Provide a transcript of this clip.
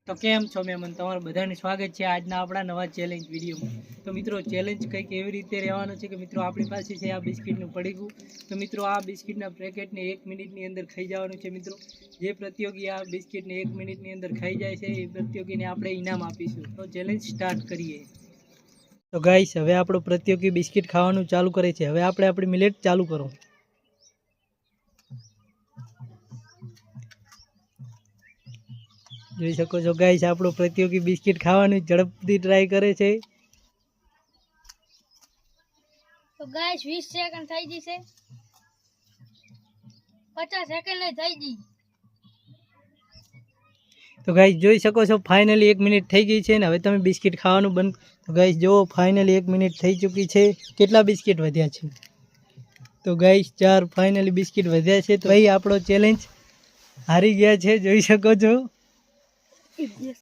તો કેમ છો મેમન, તમારું બધાનું સ્વાગત છે આજના આપણા નવા ચેલેન્જ વિડીયોમાં। તો મિત્રો ચેલેન્જ કંઈક એવી રીતે રહેવાનો છે કે મિત્રો આપણી પાસે છે આ બિસ્કિટનું પડીકું। તો મિત્રો આ બિસ્કિટના પેકેટને 1 મિનિટની અંદર ખાઈ જવાનું છે। મિત્રો જે પ્રતિયોગી આ બિસ્કિટને 1 મિનિટની અંદર ખાઈ જાય છે એ પ્રતિયોગીને આપણે ઇનામ આપીશું। તો ચેલેન્જ સ્ટાર્ટ કરીએ। તો ગાઈસ હવે આપણો પ્રતિયોગી બિસ્કિટ ખાવાનું ચાલુ કરે છે। હવે આપણે આપણી મિલેટ ચાલુ કરો। જોઈ શકો છો ગાઈસ આપણો પ્રતિયોગી બિસ્કિટ ખાવાની ઝડપથી ટ્રાય કરે છે। તો ગાઈસ 20 સેકન્ડ થઈ ગઈ છે, 50 સેકન્ડ થઈ ગઈ। તો ગાઈસ જોઈ શકો છો ફાઇનલી 1 મિનિટ થઈ ગઈ છે ને હવે તમે બિસ્કિટ ખાવાનું બંધ। તો ગાઈસ જો ફાઇનલી 1 મિનિટ થઈ ચૂકી છે। કેટલા બિસ્કિટ વધ્યા છે? તો ગાઈસ 4 ફાઇનલી બિસ્કિટ વધ્યા છે। તો ભાઈ આપણો ચેલેન્જ હારી ગયા છે, જોઈ શકો છો।